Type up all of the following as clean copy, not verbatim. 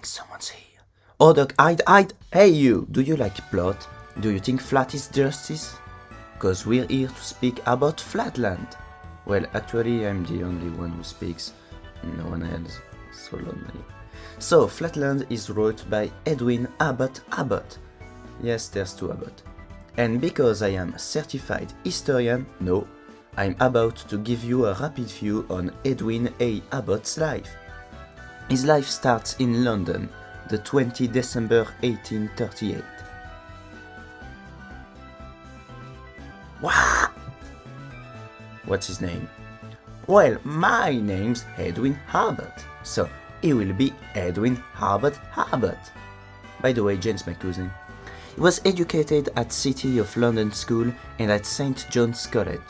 think someone's here. Oh, Doc, hide! Hey you, do you like plot? Do you think flat is justice? Cause we're here to speak about Flatland. Well, actually, I'm the only one who speaks. No one else. So lonely. So, Flatland is wrote by Edwin Abbott. Yes, there's two Abbott. And because I am a certified historian, no, I'm about to give you a rapid view on Edwin A. Abbott's life. His life starts in London, the 20 December 1838. What's his name? Well, my name's Edwin Abbott, so he will be Edwin Abbott. By the way, James my cousin. He was educated at City of London School and at St. John's College,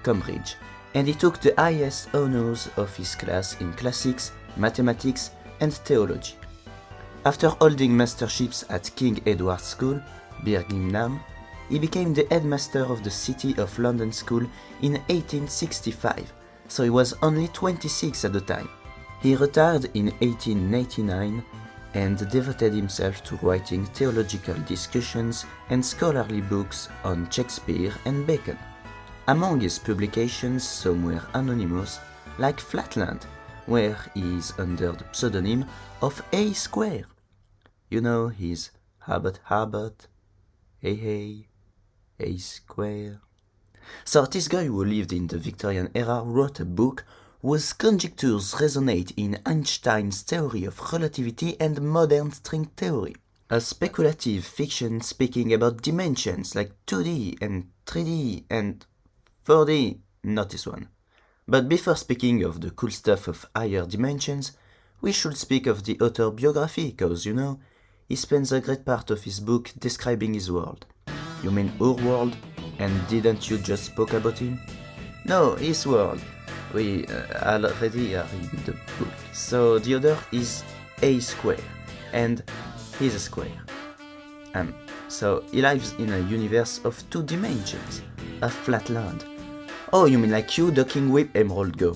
Cambridge, and he took the highest honours of his class in classics, mathematics and theology. After holding masterships at King Edward's School, Birmingham, he became the headmaster of the City of London School in 1865, so he was only 26 at the time. He retired in 1899 and devoted himself to writing theological discussions and scholarly books on Shakespeare and Bacon. Among his publications, some were anonymous, like Flatland, where he is under the pseudonym of A Square. You know, he's Abbott, hey, A Square. So this guy who lived in the Victorian era wrote a book whose conjectures resonate in Einstein's theory of relativity and modern string theory. A speculative fiction speaking about dimensions like 2D and 3D and 4D, not this one. But before speaking of the cool stuff of higher dimensions, we should speak of the author biography, cause you know, he spends a great part of his book describing his world. You mean our world? And didn't you just spoke about him? No, his world. We already are in the book. So the other is A Square, and he's a square. So he lives in a universe of two dimensions, a flatland. Oh, you mean like you, Ducking Whip, Emerald Go.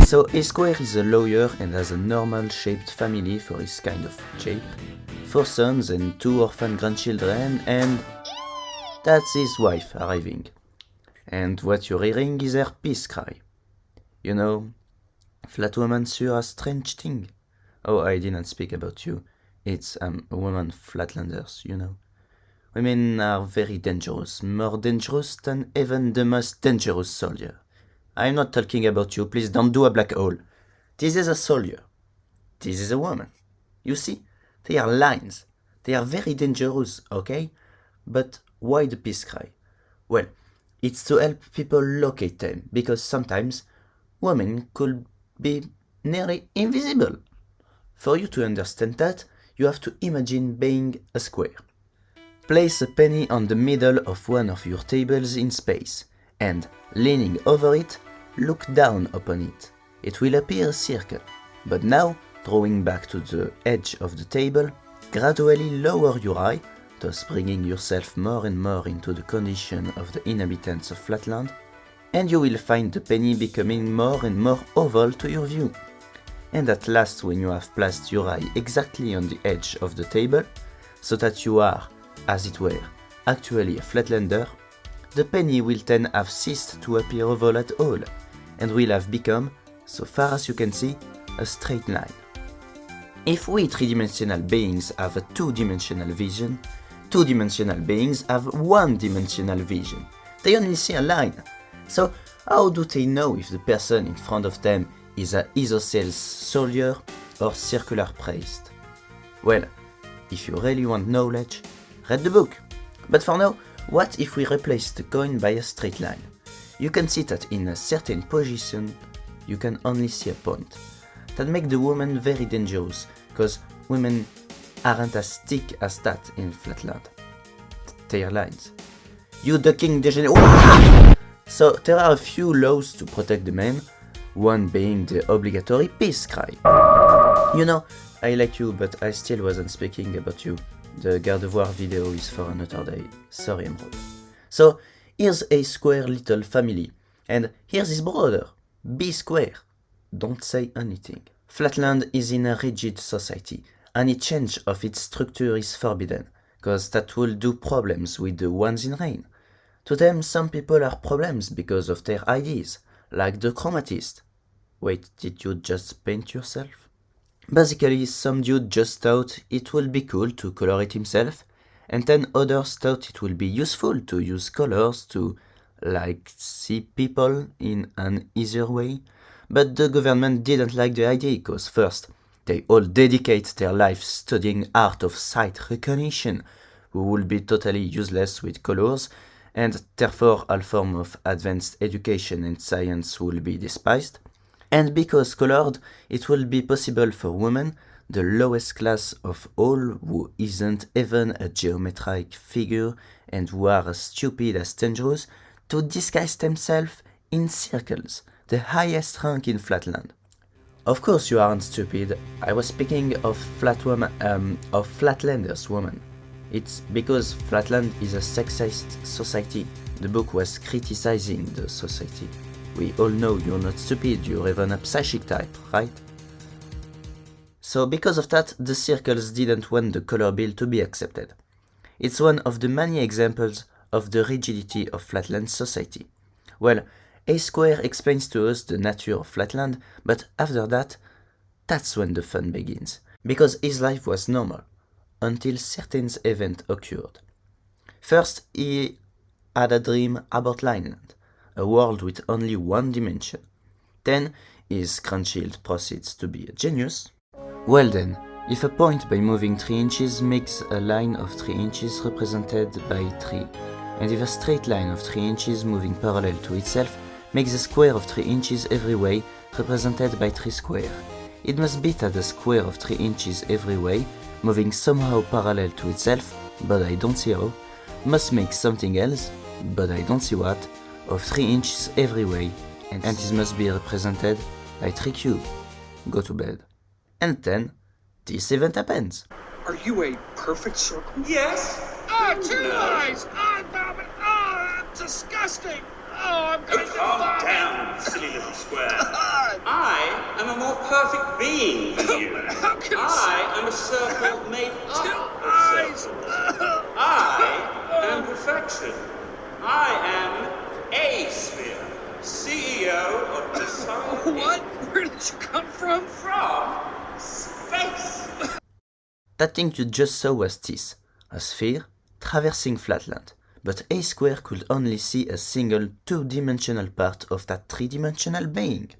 So A Square is a lawyer and has a normal-shaped family for his kind of shape, 4 sons and 2 orphan grandchildren, and that's his wife arriving. And what you're hearing is her peace cry. You know, flat women sure are strange thing. Oh, I didn't speak about you. It's women flatlanders, you know. Women are very dangerous, more dangerous than even the most dangerous soldier. I'm not talking about you, please don't do a black hole. This is a soldier. This is a woman. You see, they are lines. They are very dangerous, okay? But why the peace cry? Well, it's to help people locate them, because sometimes women could be nearly invisible. For you to understand that, you have to imagine being a square. Place a penny on the middle of one of your tables in space, and, leaning over it, look down upon it. It will appear a circle, but now, drawing back to the edge of the table, gradually lower your eye, thus bringing yourself more and more into the condition of the inhabitants of Flatland, and you will find the penny becoming more and more oval to your view. And at last, when you have placed your eye exactly on the edge of the table, so that you are, as it were, actually a Flatlander, the penny will then have ceased to appear oval at all, and will have become, so far as you can see, a straight line. If we three-dimensional beings have a two-dimensional vision, two-dimensional beings have one-dimensional vision. They only see a line. So how do they know if the person in front of them is an isosceles soldier or circular priest? Well, if you really want knowledge, read the book. But for now, what if we replace the coin by a straight line? You can see that in a certain position, you can only see a point. That makes the woman very dangerous, because women aren't as thick as that in Flatland. Their lines. You ducking degenerate. So there are a few laws to protect the men, one being the obligatory peace cry. You know, I like you, but I still wasn't speaking about you. The Gardevoir video is for another day. Sorry, Emerald. So, here's A Square little family, and here's his brother, B Square. Don't say anything. Flatland is in a rigid society. Any change of its structure is forbidden, cause that will do problems with the ones in rain. To them, some people are problems because of their ideas, like the chromatist. Wait, did you just paint yourself? Basically, some dude just thought it would be cool to color it himself, and then others thought it would be useful to use colors to, like, see people in an easier way. But the government didn't like the idea, cause first, they all dedicate their lives studying art of sight recognition, who would be totally useless with colors, and therefore all form of advanced education and science will be despised. And because colored, it will be possible for women, the lowest class of all, who isn't even a geometric figure and who are as stupid as dangerous, to disguise themselves in circles, the highest rank in Flatland. Of course you aren't stupid, I was speaking of Flatlanders women. It's because Flatland is a sexist society. The book was criticizing the society. We all know you're not stupid, you're even a psychic type, right? So because of that, the circles didn't want the color bill to be accepted. It's one of the many examples of the rigidity of Flatland society. Well, A Square explains to us the nature of Flatland, but after that, that's when the fun begins. Because his life was normal, until certain event occurred. First, he had a dream about Lineland, a world with only one dimension. Then, his grandchild proceeds to be a genius. Well then, if a point by moving 3 inches makes a line of 3 inches represented by 3, and if a straight line of 3 inches moving parallel to itself makes a square of 3 inches every way represented by 3 square, it must be that a square of 3 inches every way, moving somehow parallel to itself, but I don't see how, must make something else, but I don't see what, of 3 inches every way, and this must be represented by 3 cubes. Go to bed. And then, this event happens. Are you a perfect circle? Yes. Oh, 2 eyes! Oh, Bobbin! Oh, disgusting! Oh, I'm gonna Calm down, silly little square. I am a more perfect being than you. How can I am a circle made up 2 of eyes! circles. I am perfection. I am a sphere, CEO of the sun. What? Where did you come from? From space. That thing you just saw was this, a sphere traversing Flatland, but A Square could only see a single 2-dimensional part of that 3-dimensional being.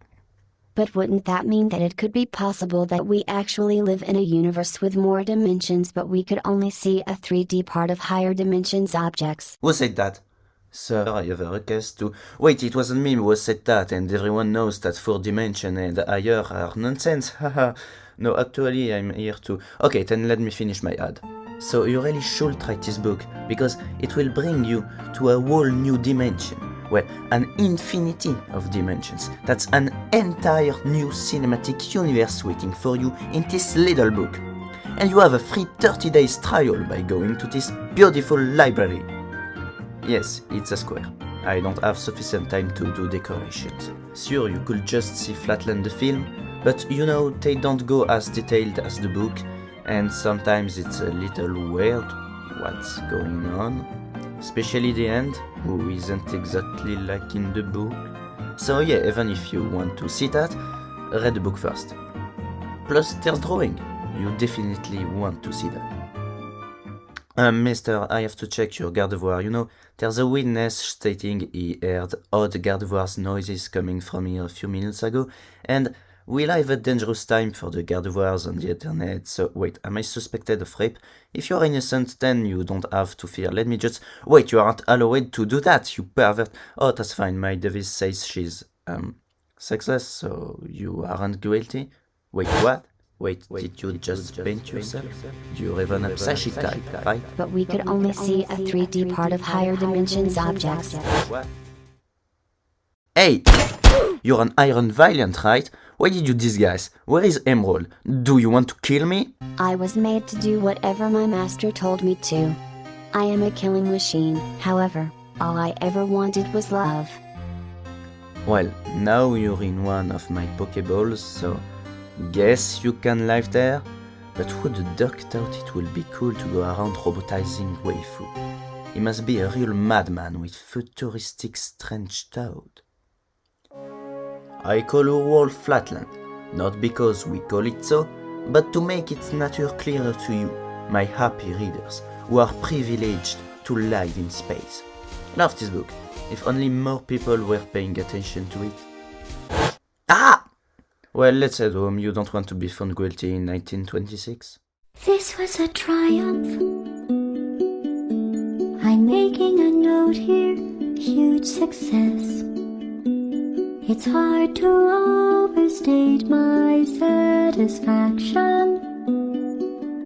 But wouldn't that mean that it could be possible that we actually live in a universe with more dimensions but we could only see a 3D part of higher dimensions objects? Who said that? Sir, I have a request to... Wait, it wasn't me who said that, and everyone knows that 4 dimension and higher are nonsense, haha. No, actually, I'm here to... Okay, then let me finish my ad. So you really should try this book, because it will bring you to a whole new dimension. Well, an infinity of dimensions. That's an entire new cinematic universe waiting for you in this little book. And you have a free 30 days trial by going to this beautiful library. Yes, it's a square. I don't have sufficient time to do decorations. Sure, you could just see Flatland the film, but you know, they don't go as detailed as the book, and sometimes it's a little weird what's going on. Especially the end, who isn't exactly like in the book. So yeah, even if you want to see that, read the book first. Plus, there's drawing. You definitely want to see that. Mister, I have to check your garde-voir. You know, there's a witness stating he heard odd garde-voir's noises coming from here a few minutes ago, and we live a dangerous time for the garde-voirs on the internet, so wait, am I suspected of rape? If you're innocent, then you don't have to fear. Let me just... Wait, you aren't allowed to do that, you pervert. Oh, that's fine, my device says she's, sexless, so you aren't guilty? Wait, what? Wait, did you just paint yourself? You're even a psychic type, right? But we could only see a 3D part of higher dimensions objects. What? Hey! You're an Iron Valiant, right? Why did you disguise? Where is Emerald? Do you want to kill me? I was made to do whatever my master told me to. I am a killing machine, however, all I ever wanted was love. Well, now you're in one of my Pokeballs, so guess you can live there? But who the duck thought it would be cool to go around robotizing waifu? He must be a real madman with futuristic strange thought. I call our world Flatland, not because we call it so, but to make its nature clearer to you, my happy readers, who are privileged to live in space. Love this book, if only more people were paying attention to it. Ah! Well, let's head home, you don't want to be found guilty in 1926? This was a triumph. I'm making a note here, huge success. It's hard to overstate my satisfaction.